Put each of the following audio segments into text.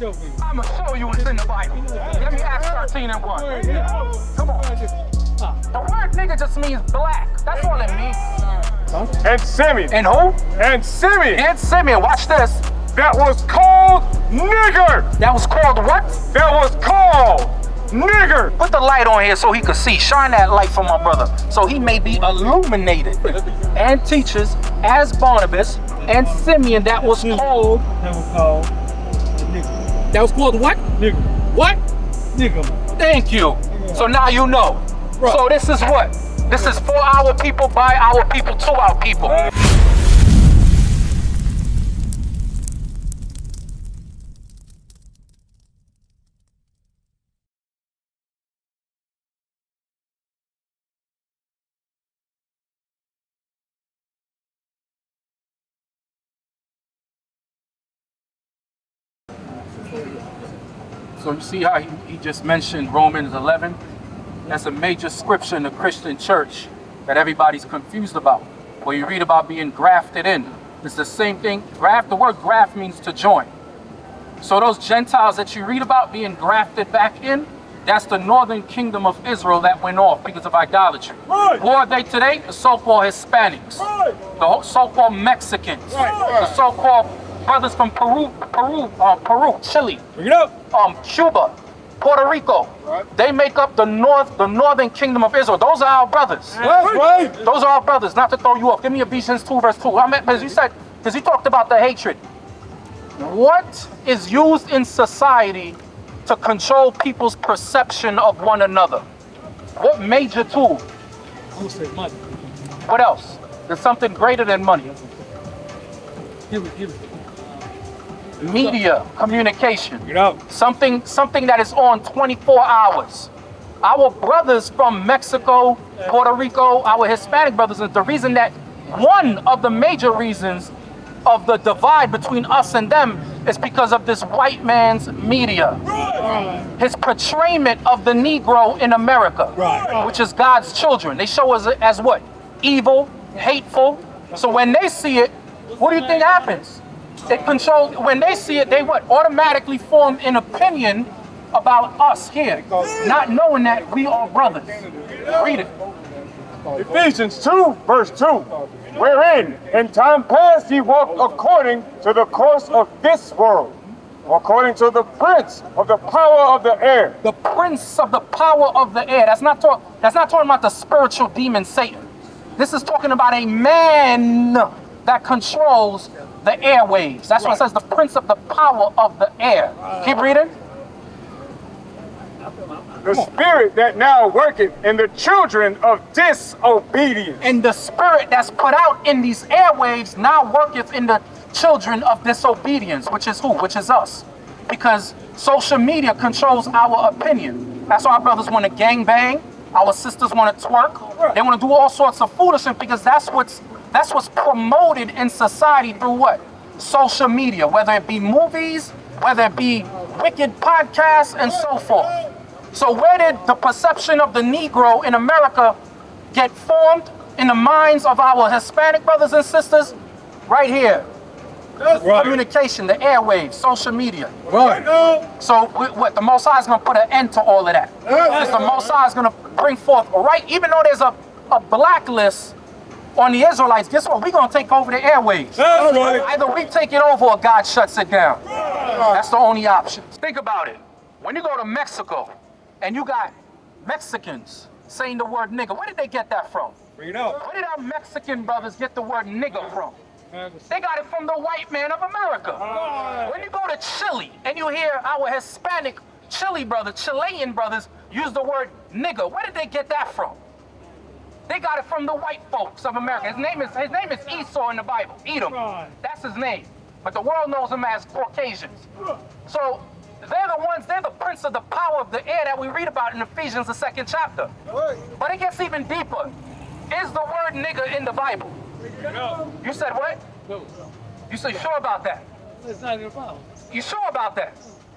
I'ma show you what's in the Bible. Give me Acts 13:1. Come on. The word nigga just means black. That's all it means. And Simeon. And who? And Simeon. And Simeon. Watch this. That was called nigger. That was called what? That was called nigger. Put the light on here so he can see. Shine that light for my brother so he may be illuminated. And teachers as Barnabas and Simeon that was called. That was called what? Nigger. What? Nigger. Thank you. So now you know. Right. So this is what? This is for our people, by our people, to our people. So you see how he just mentioned Romans 11? That's a major scripture in the Christian church that everybody's confused about. Where you read about being grafted in. It's the same thing. The word graft means to join. So those Gentiles that you read about being grafted back in, that's the northern kingdom of Israel that went off because of idolatry. Right. Who are they today? The so-called Hispanics. Right. The so-called Mexicans. Right. The so-called brothers from Peru, Chile, Cuba, Puerto Rico. Right. They make up the northern kingdom of Israel. Those are our brothers. That's right. Those are our brothers. Not to throw you off. Give me Ephesians 2 verse 2. Because he talked about the hatred. What is used in society to control people's perception of one another? What major tool? Who said money? What else? There's something greater than money. Give it. Media, communication. You know. Something that is on 24 hours. Our brothers from Mexico, Puerto Rico, our Hispanic brothers, is the reason that one of the major reasons of the divide between us and them is because of this white man's media. Right. His portrayment of the Negro in America, Right. which is God's children. They show us as what? Evil, hateful. So when they see it, what do you think happens? They control, when they see it, they what? Automatically form an opinion about us here, not knowing that we are brothers. Read it. Ephesians 2 verse 2. Wherein in time past ye walked according to the course of this world, according to the prince of the power of the air. The prince of the power of the air. That's not talking about the spiritual demon Satan. This is talking about a man that controls the airwaves. That's what it says, the prince of the power of the air. Keep reading. The spirit that now worketh in the children of disobedience. And the spirit that's put out in these airwaves now worketh in the children of disobedience, which is who? Which is us. Because social media controls our opinion. That's why our brothers want to gangbang. Our sisters want to twerk. They want to do all sorts of foolishness because that's what's promoted in society through what? Social media, whether it be movies, whether it be wicked podcasts, and so forth. So where did the perception of the Negro in America get formed in the minds of our Hispanic brothers and sisters? Right here. Right. Communication, the airwaves, social media. Right. So what? The Most High is going to put an end to all of that. Because the Most High is going to bring forth, right? Even though there's a blacklist on the Israelites, guess what? We're going to take over the airwaves. That's right. Either we take it over or God shuts it down. That's the only option. Think about it. When you go to Mexico and you got Mexicans saying the word nigger, where did they get that from? Bring it out. Where did our Mexican brothers get the word nigger from? They got it from the white man of America. When you go to Chile and you hear our Hispanic Chilean brothers use the word nigger, where did they get that from? They got it from the white folks of America. His name is Esau in the Bible. Edom. That's his name. But the world knows him as Caucasians. So they're the prince of the power of the air that we read about in Ephesians, the 2nd chapter. But it gets even deeper. Is the word nigger in the Bible? No. You said what? No. You said sure about that? It's not in the Bible. You sure about that?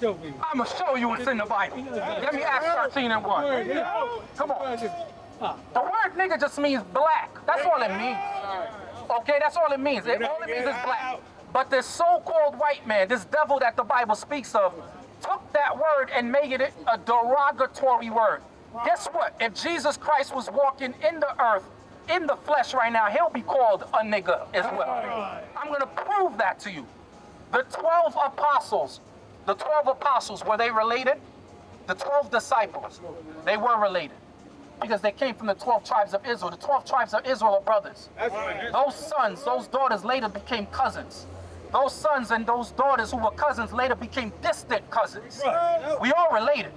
Show me. I'm going to show you what's in the Bible. Give me Acts 13:1. Come on. The word nigger just means black. That's all it means. Okay, that's all it means. All it means is black. But this so-called white man, this devil that the Bible speaks of, took that word and made it a derogatory word. Guess what? If Jesus Christ was walking in the earth, in the flesh right now, he'll be called a nigger as well. I'm going to prove that to you. The 12 apostles, were they related? The 12 disciples, they were related because they came from the 12 tribes of Israel. The 12 tribes of Israel are brothers. Those sons, those daughters later became cousins. Those sons and those daughters who were cousins later became distant cousins. We all related.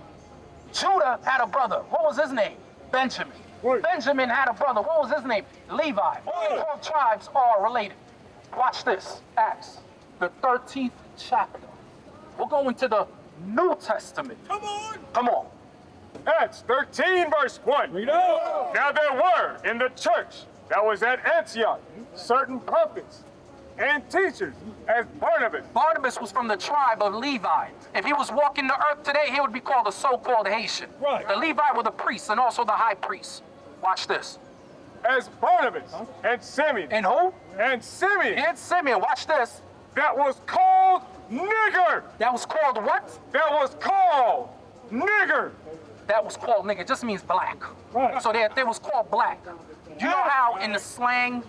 Judah had a brother. What was his name? Benjamin. Benjamin had a brother. What was his name? Levi. All 12 tribes are related. Watch this. Acts, the 13th chapter. We're going to the New Testament. Come on. Come on. Acts 13, verse 1. Now there were in the church that was at Antioch certain prophets and teachers, as Barnabas. Barnabas was from the tribe of Levi. If he was walking the earth today, he would be called a so-called Haitian. Right. The Levi were the priests and also the high priest. Watch this. As Barnabas and Simeon. And who? And Simeon. And Simeon. Watch this. That was called nigger. That was called what? That was called nigger. That was called nigger. It just means black. Right. So they was called black. You know how in the slang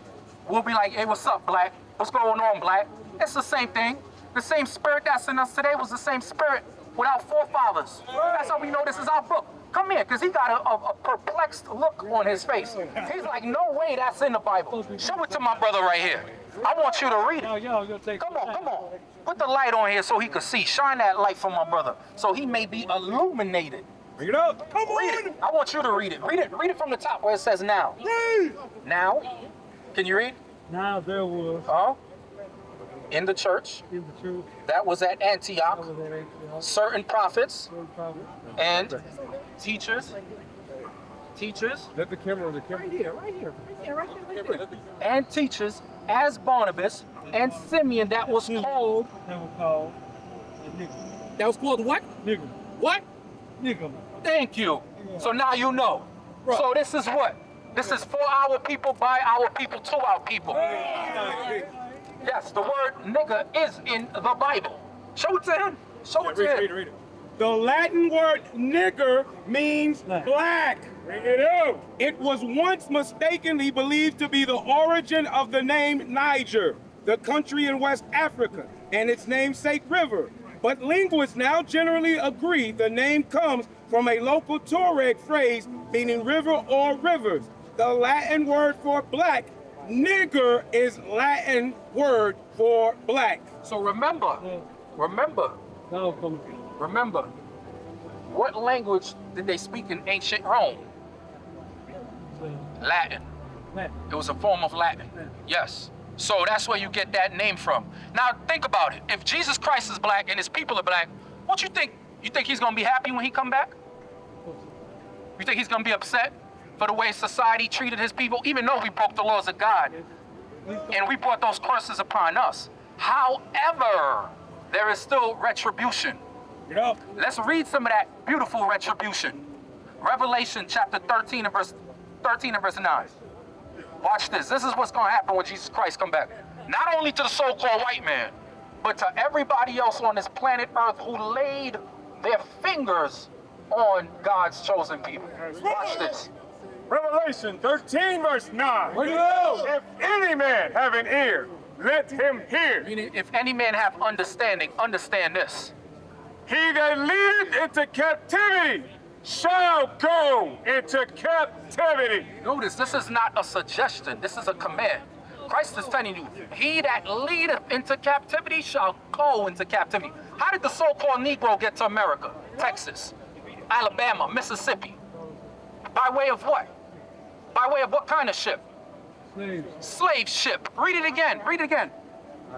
we'll be like, hey, what's up, black? What's going on, black? It's the same thing. The same spirit that's in us today was the same spirit with our forefathers. That's how we know this is our book. Come here, because he got a perplexed look on his face. He's like, no way that's in the Bible. Show it to my brother right here. I want you to read it. Come on. Put the light on here so he can see. Shine that light for my brother so he may be illuminated. Bring it up. Come on. Read it. I want you to read it. Read it from the top where it says now. Now. Can you read? Now there was In the church in the truth that was at Antioch, certain prophets and teachers. Let the camera on the camera. right here. And teachers as Barnabas and Simeon that was called. That was called a nigger. That was called what? Nigger. What? Nigger. Thank you. So now you know. So this is what? This is for our people, by our people, to our people. Yes, the word nigger is in the Bible. Show it to him. Show it to him. Read it. The Latin word nigger means black. Bring it up. It was once mistakenly believed to be the origin of the name Niger, the country in West Africa, and its namesake river. But linguists now generally agree the name comes from a local Tuareg phrase meaning river or rivers. The Latin word for black, nigger, is Latin word for black. So remember, what language did they speak in ancient Rome? Latin. It was a form of Latin. Yes. So that's where you get that name from. Now think about it. If Jesus Christ is black and his people are black, what you think? You think he's gonna be happy when he come back? You think he's gonna be upset for the way society treated his people, even though we broke the laws of God and we brought those curses upon us? However, there is still retribution. Let's read some of that beautiful retribution. Revelation chapter 13 and verse 9. Watch this. This is what's going to happen when Jesus Christ come back. Not only to the so-called white man, but to everybody else on this planet Earth who laid their fingers on God's chosen people. Watch this. Revelation 13, verse 9. If any man have an ear, let him hear. Meaning, if any man have understanding, understand this. He that leadeth into captivity shall go into captivity. Notice, this is not a suggestion. This is a command. Christ is telling you, he that leadeth into captivity shall go into captivity. How did the so-called Negro get to America? Texas, Alabama, Mississippi. By way of what? By way of what kind of ship? Slave ship. Read it again. Read it again.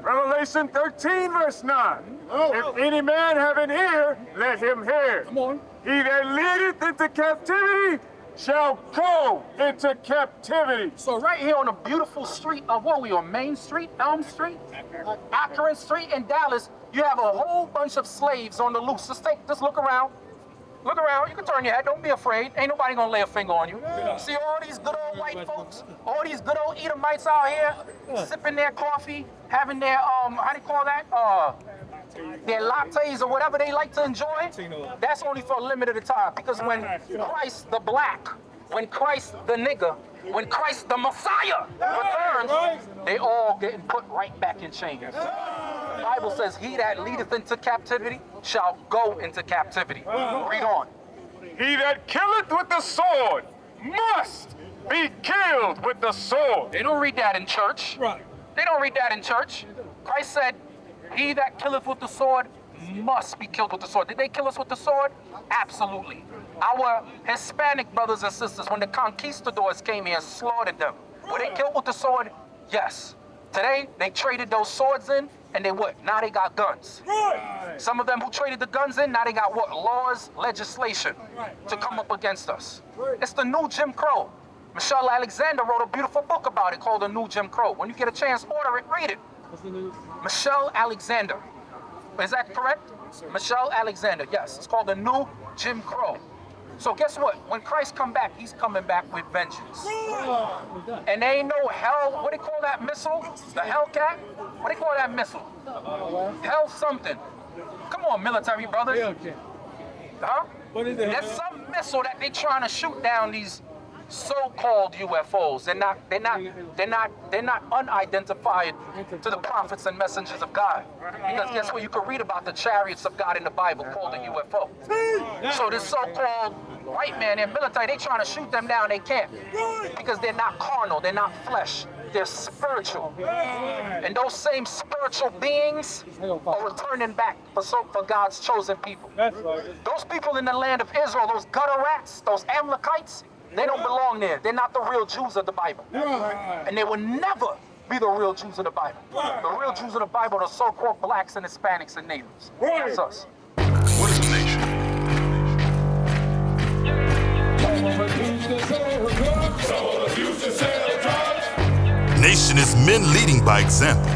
Revelation 13, verse 9. If any man have an ear, let him hear. Come on. He that leadeth into captivity shall go into captivity. So right here on the beautiful street of what we on, Main Street, Elm Street, Akron Street in Dallas, you have a whole bunch of slaves on the loose. Just look around. Look around. You can turn your head. Don't be afraid. Ain't nobody gonna lay a finger on you. See all these good old white folks, all these good old Edomites out here, sipping their coffee, having their how do you call that? Their lattes or whatever they like to enjoy. That's only for a limited time. Because when Christ the black, when Christ the nigger, when Christ the Messiah returns, they all getting put right back in chains. The Bible says, he that leadeth into captivity shall go into captivity. Read on. He that killeth with the sword must be killed with the sword. They don't read that in church. Right. They don't read that in church. Christ said, he that killeth with the sword must be killed with the sword. Did they kill us with the sword? Absolutely. Our Hispanic brothers and sisters, when the conquistadors came here and slaughtered them, were they killed with the sword? Yes. Today, they traded those swords in, and they what? Now they got guns. Right. Some of them who traded the guns in, now they got what? Laws, legislation to come up against us. It's the new Jim Crow. Michelle Alexander wrote a beautiful book about it called The New Jim Crow. When you get a chance, order it, read it. What's the news? Michelle Alexander. Is that correct? Michelle Alexander, yes. It's called The New Jim Crow. So guess what? When Christ come back, he's coming back with vengeance. And there ain't no hell, what do they call that missile? The Hellcat? What do they call that missile? Hell something. Come on, military brothers. Hellcat. Huh? What is it? There's some missile that they trying to shoot down these so-called UFOs. They're not unidentified to the prophets and messengers of God. Because guess what? You can read about the chariots of God in the Bible called a UFO. So this so-called white man and military, they trying to shoot them down, they can't. Because they're not carnal, they're not flesh, they're spiritual. And those same spiritual beings are returning back for God's chosen people. That's right. Those people in the land of Israel, those gutter rats, those Amalekites, they don't belong there. They're not the real Jews of the Bible. And they will never be the real Jews of the Bible. The real Jews of the Bible are the so-called blacks and Hispanics and natives. That's us. What is a nation? Nation is men leading by example.